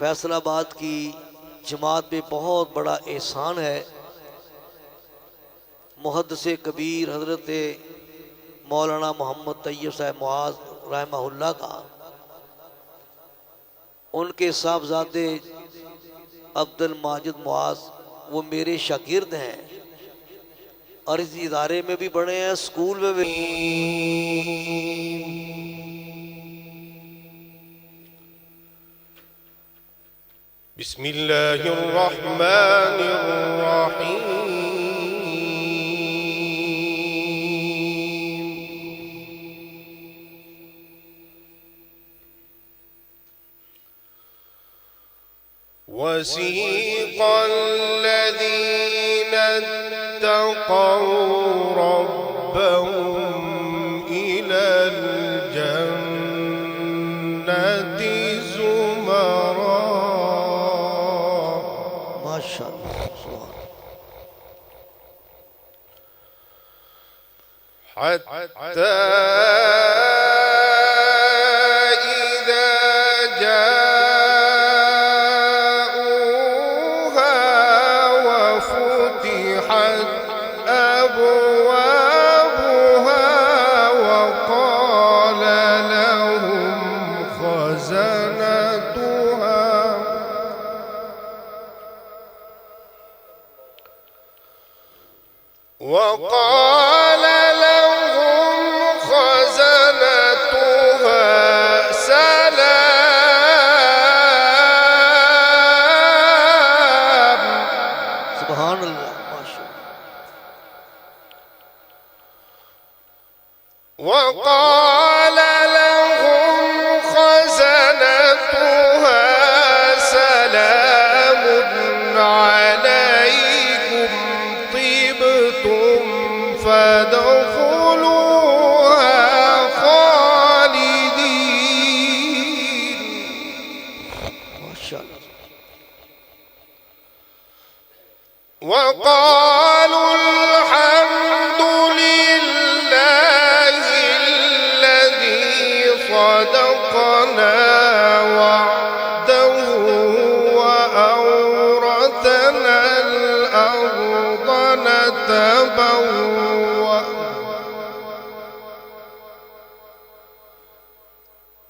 फैसलाबाद की जमात पे बहुत बड़ा एहसान है। मुहद्दिस कबीर हज़रत मौलाना मोहम्मद तैयब साहब मुआज़ रहमहुल्लाह का, उनके साहबजादे अब्दुल माजिद मुआज़ वो मेरे शागिर्द हैं और इस इदारे में भी पढ़े हैं, स्कूल में भी। बिस्मिल्लाहिर्रहमानिर्रहीम। वसीक़ الذين اتقوا ربهم إلى الجنة زمرا माशाअल्लाह حتى إذا جاءوها وفتحت أبوابها وقال لهم خزنتها سلام सुभान अल्लाह माशाअल्लाह। وقال لهم خزنتها سلام عليكم طبتم فادخلوها خالدين माशाअल्लाह। وقالوا الحمد لله الذي صدقنا وعده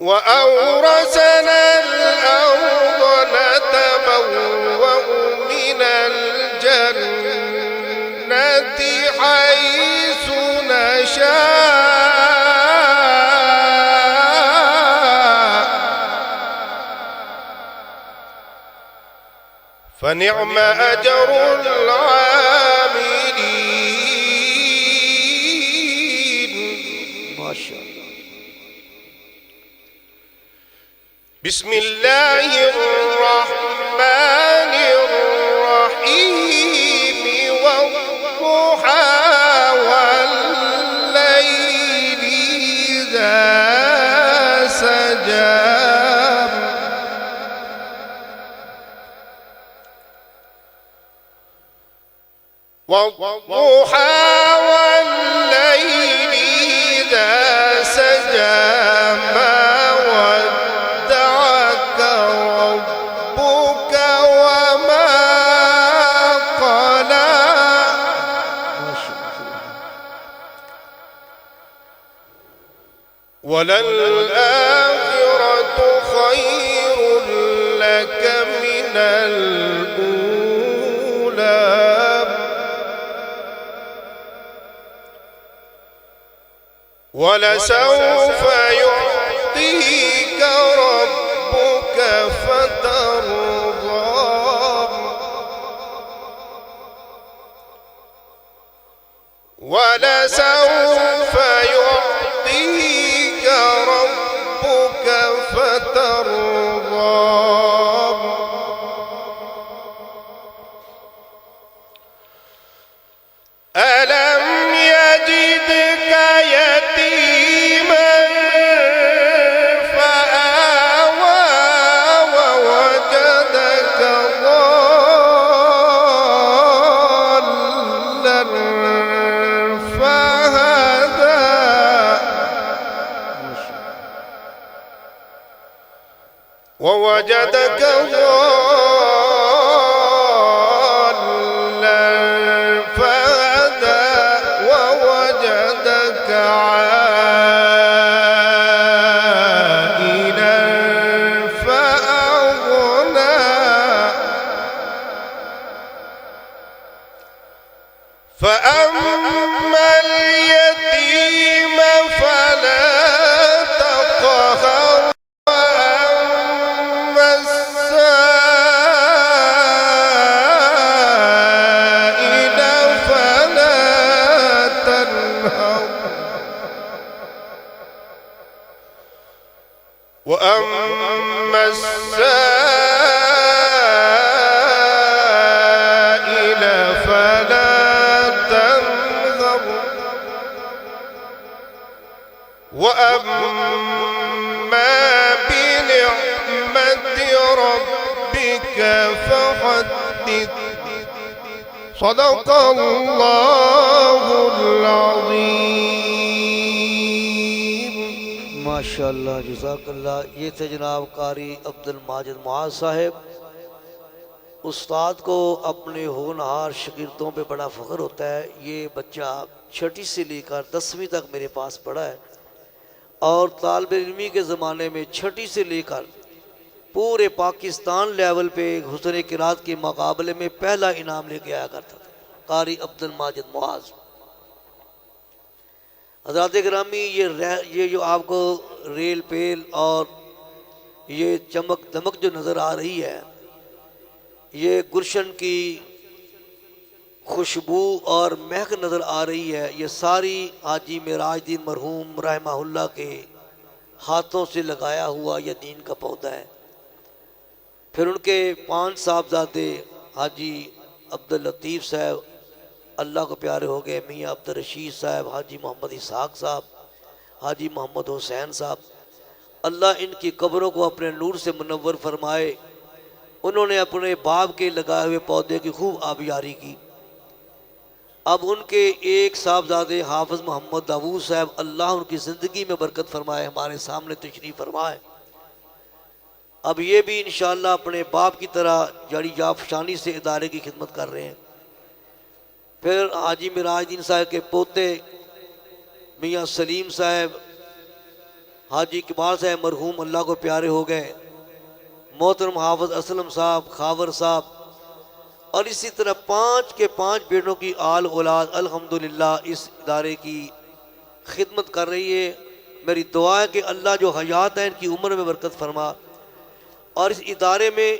وأورثنا الأرض نتبوأ من الجنة حيث نشاء فنعم أجر العاملين माशाअल्लाह। بسم الله الرحمن الرحيم والضحى والليل إذا سجى والضحى والليل إذا سجى ما ودعك ربك وما قلى وللآخرة خير لك من الأولى ولسوف يعطيك ربك فترضى ولسوف يعطيك ربك فترضى ألم يجدك يتيما فآوى ووجدك ضالا فهدى ووجدك ووجدك ضالا فهدى ووجدك عائلا فأغنى فأما اليتيم فلا تقهر وأما السائل فلا تنهر وأما السائل فلا تنهر وأما بنعمة ربك فحدث صدق الله العظيم ماشاءاللہ جزاک اللہ. یہ تھے جناب قاری عبد الماجد معاذ صاحب. استاد کو اپنے ہونہار شاگردوں پہ بڑا فخر ہوتا ہے. یہ بچہ چھٹی سے لے کر 10ویں تک میرے پاس پڑھا ہے اور طالب علمی کے زمانے میں چھٹی سے لے کر پورے پاکستان لیول پہ حسن قرات کے مقابلے میں پہلا انعام لے کے آیا کرتا تھا. قاری عبد الماجد معاذ. حضرات گرامی یہ جو آپ کو ریل پیل اور یہ چمک دمک جو نظر آ رہی ہے یہ گلشن کی خوشبو اور مہک نظر آ رہی ہے. یہ ساری حاجی معراج الدین مرحوم رحمہ اللہ کے ہاتھوں سے لگایا ہوا یہ دین کا پودا ہے. پھر ان کے 5 صاحبزادے حاجی عبداللطیف صاحب اللہ کو پیارے ہو گئے, میاں عبدالرشید صاحب, حاجی محمد اسحاق صاحب, حاجی محمد حسین صاحب. اللہ ان کی قبروں کو اپنے نور سے منور فرمائے. انہوں نے اپنے باپ کے لگائے ہوئے پودے کی خوب آبیاری کی. اب ان کے ایک صاحبزادے حافظ محمد داؤد صاحب اللہ ان کی زندگی میں برکت فرمائے, ہمارے سامنے تشریف فرمائے. اب یہ بھی انشاءاللہ اپنے باپ کی طرح جڑی جافشانی سے ادارے کی خدمت کر رہے ہیں. پھر حاجی معراج الدین صاحب کے پوتے میاں سلیم صاحب, حاجی اقبال صاحب مرحوم اللہ کو پیارے ہو گئے, محترم حافظ اسلم صاحب, خاور صاحب, اور اسی طرح 5 کے 5 بیٹوں کی آل اولاد الحمدللہ اس ادارے کی خدمت کر رہی ہے. میری دعا ہے کہ اللہ جو حیات ہے ان کی عمر میں برکت فرما. اور اس ادارے میں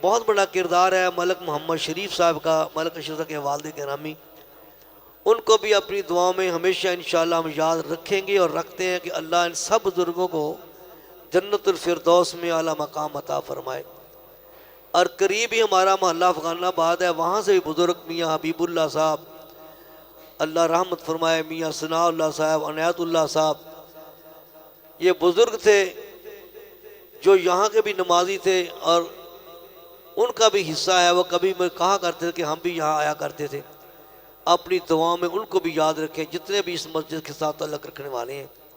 بہت بڑا کردار ہے ملک محمد شریف صاحب کا, ملک اشرف کے والد گرامی. ان کو بھی اپنی دعاؤں میں ہمیشہ انشاءاللہ ہم یاد رکھیں گے اور رکھتے ہیں کہ اللہ ان سب بزرگوں کو جنت الفردوس میں اعلیٰ مقام عطا فرمائے. اور قریب ہی ہمارا محلہ افغان آباد ہے, وہاں سے بھی بزرگ میاں حبیب اللہ صاحب اللہ رحمت فرمائے, میاں ثناء اللہ صاحب, عنایت اللہ صاحب, یہ بزرگ تھے جو یہاں کے بھی نمازی تھے اور ان کا بھی حصہ ہے. وہ کبھی میں کہا کرتے تھے کہ ہم بھی یہاں آیا کرتے تھے. اپنی دعاؤں میں ان کو بھی یاد رکھیں جتنے بھی اس مسجد کے ساتھ تعلق رکھنے والے ہیں.